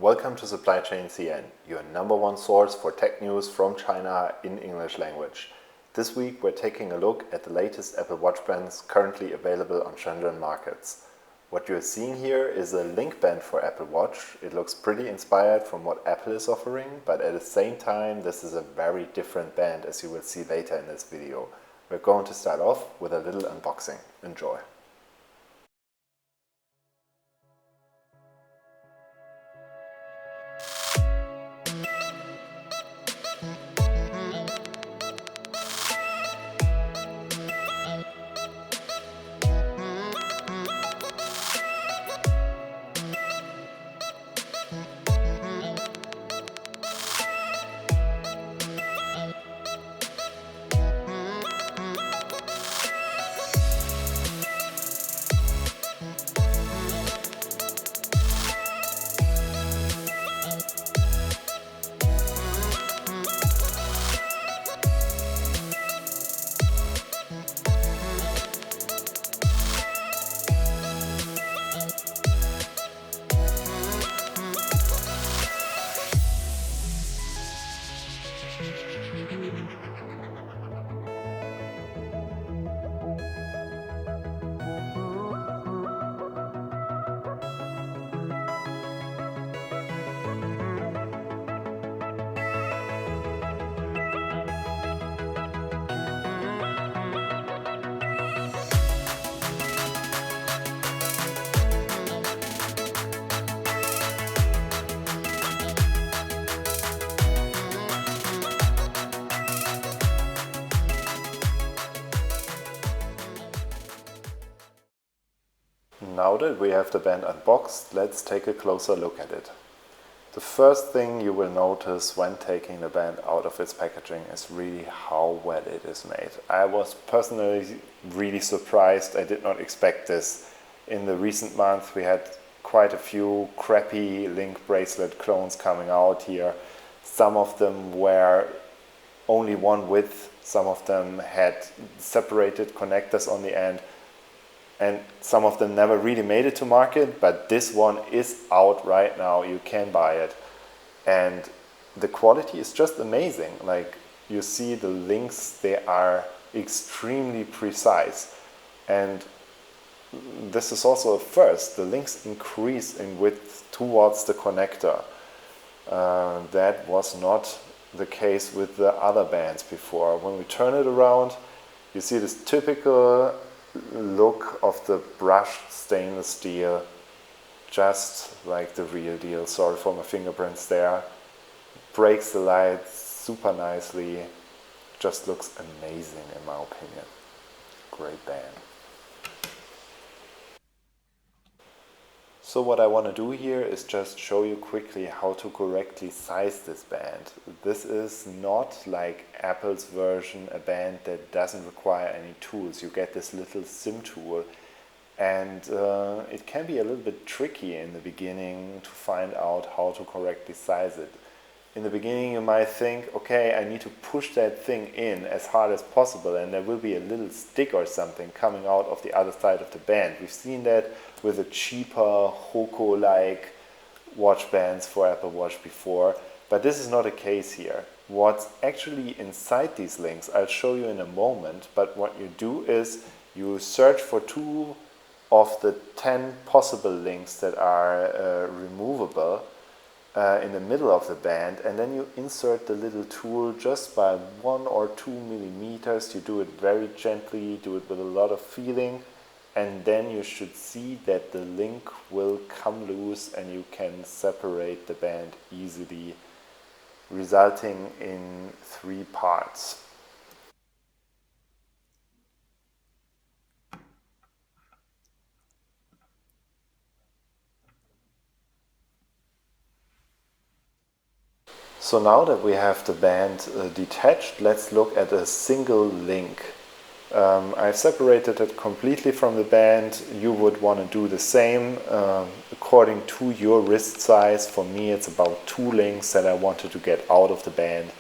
Welcome to Supply Chain CN, your number one source for tech news from China in English language. This week we're taking a look at the latest Apple Watch bands currently available on Shenzhen markets. What you're seeing here is a link band for Apple Watch. It looks pretty inspired from what Apple is offering, but at the same time this is a very different band, as you will see later in this video. We're going to start off with a little unboxing. Enjoy! Now that we have the band unboxed, let's take a closer look at it. The first thing you will notice when taking the band out of its packaging is really how well it is made. I was personally really surprised. I did not expect this. In the recent months we had quite a few crappy Link Bracelet clones coming out here. Some of them were only one width, some of them had separated connectors on the end, and some of them never really made it to market, but this one is out right now. You can buy it. And the quality is just amazing. Like, you see the links, they are extremely precise. And this is also a first. The links increase in width towards the connector. That was not the case with the other bands before. When we turn it around, you see this typical look of the brushed stainless steel, just like the real deal. Sorry for my fingerprints there. Breaks the light super nicely. Just looks amazing in my opinion. Great band. So what I want to do here is just show you quickly how to correctly size this band. This is not like Apple's version, a band that doesn't require any tools. You get this little SIM tool, and it can be a little bit tricky in the beginning to find out how to correctly size it. In the beginning you might think, okay, I need to push that thing in as hard as possible and there will be a little stick or something coming out of the other side of the band. We've seen that with the cheaper Hoco-like watch bands for Apple Watch before, but this is not the case here. What's actually inside these links I'll show you in a moment, but what you do is you search for 2 of the 10 possible links that are removable in the middle of the band, and then you insert the little tool just by 1 or 2 millimeters. You do it very gently, do it with a lot of feeling, and then you should see that the link will come loose and you can separate the band easily, resulting in 3 parts. So now that we have the band detached, let's look at a single link. I've separated it completely from the band. You would want to do the same according to your wrist size. For me it's about 2 links that I wanted to get out of the band.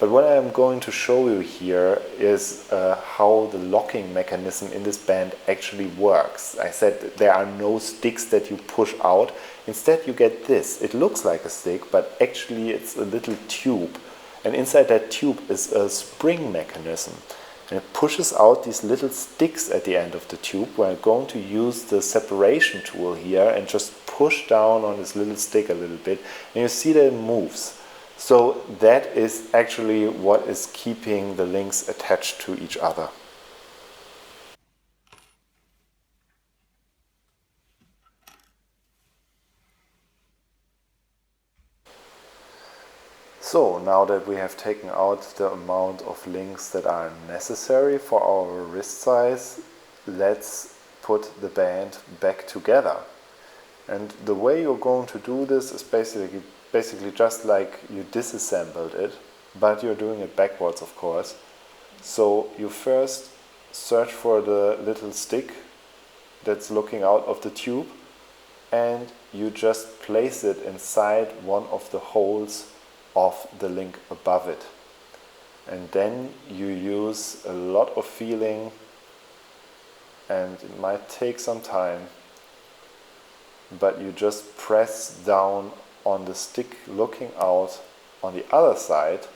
But what I'm going to show you here is how the locking mechanism in this band actually works. I said there are no sticks that you push out. Instead you get this. It looks like a stick, but actually it's a little tube. And inside that tube is a spring mechanism. And it pushes out these little sticks at the end of the tube. We're going to use the separation tool here and just push down on this little stick a little bit. And you see that it moves. So that is actually what is keeping the links attached to each other. So now that we have taken out the amount of links that are necessary for our wrist size, let's put the band back together. And the way you're going to do this is basically just like you disassembled it, but you're doing it backwards, of course. So you first search for the little stick that's looking out of the tube, and you just place it inside one of the holes of the link above it. And then you use a lot of feeling, and it might take some time, but you just press down on the stick looking out on the other side,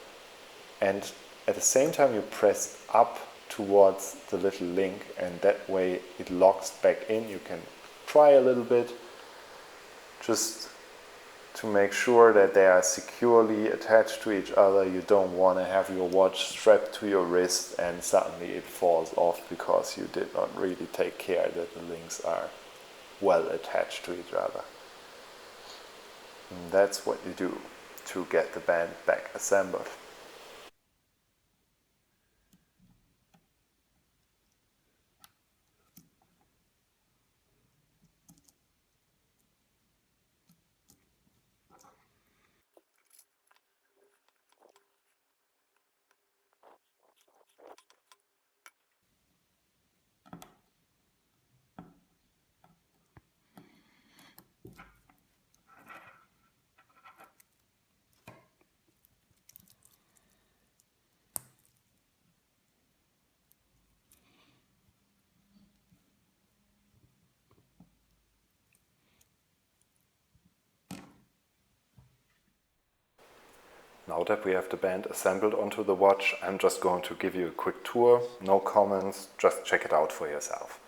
and at the same time you press up towards the little link, and that way it locks back in. You can try a little bit just to make sure that they are securely attached to each other. You don't want to have your watch strapped to your wrist and suddenly it falls off because you did not really take care that the links are well attached to each other. And that's what you do to get the band back assembled. Now that we have the band assembled onto the watch, I'm just going to give you a quick tour. No comments, just check it out for yourself.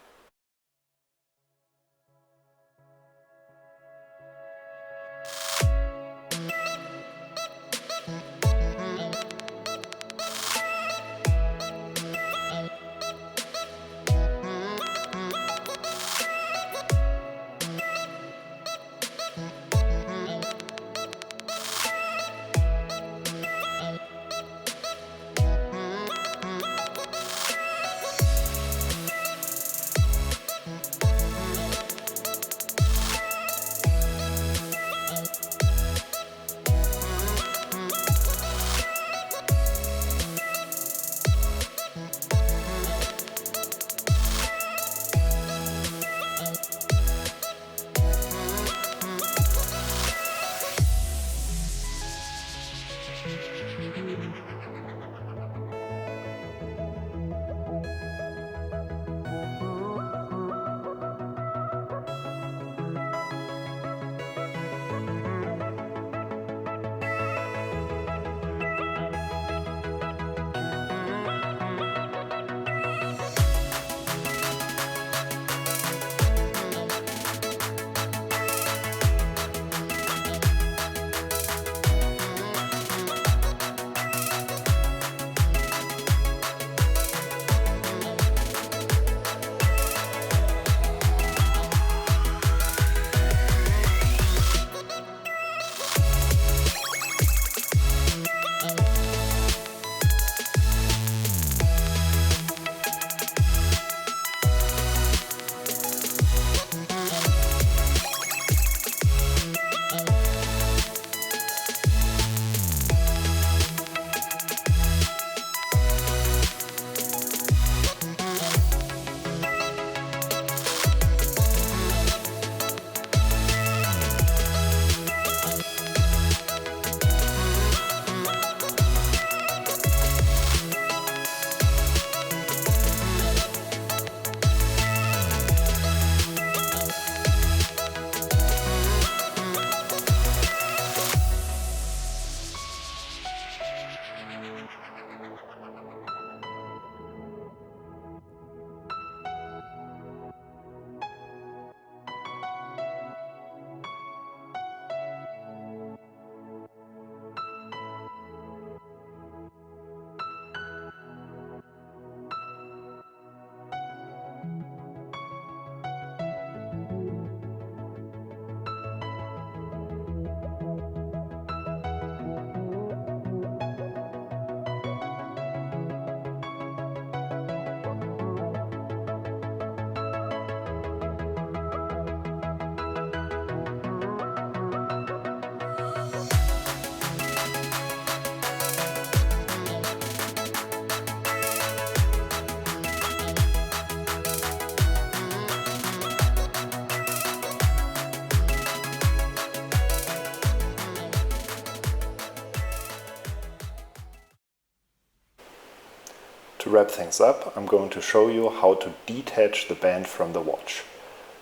To wrap things up, I'm going to show you how to detach the band from the watch.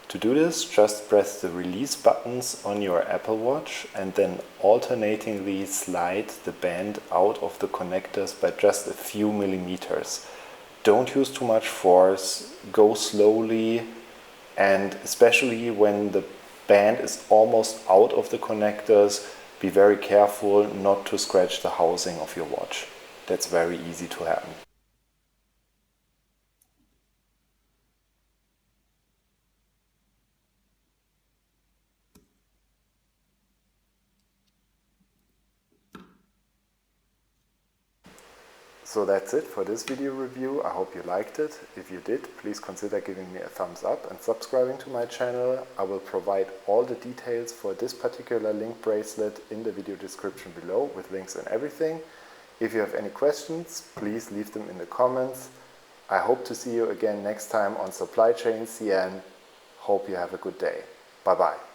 To do this, just press the release buttons on your Apple Watch and then alternatingly slide the band out of the connectors by just a few millimeters. Don't use too much force, go slowly, and especially when the band is almost out of the connectors, be very careful not to scratch the housing of your watch. That's very easy to happen. So that's it for this video review. I hope you liked it. If you did, please consider giving me a thumbs up and subscribing to my channel. I will provide all the details for this particular link bracelet in the video description below with links and everything. If you have any questions, please leave them in the comments. I hope to see you again next time on Supply Chain CN. Hope you have a good day. Bye bye.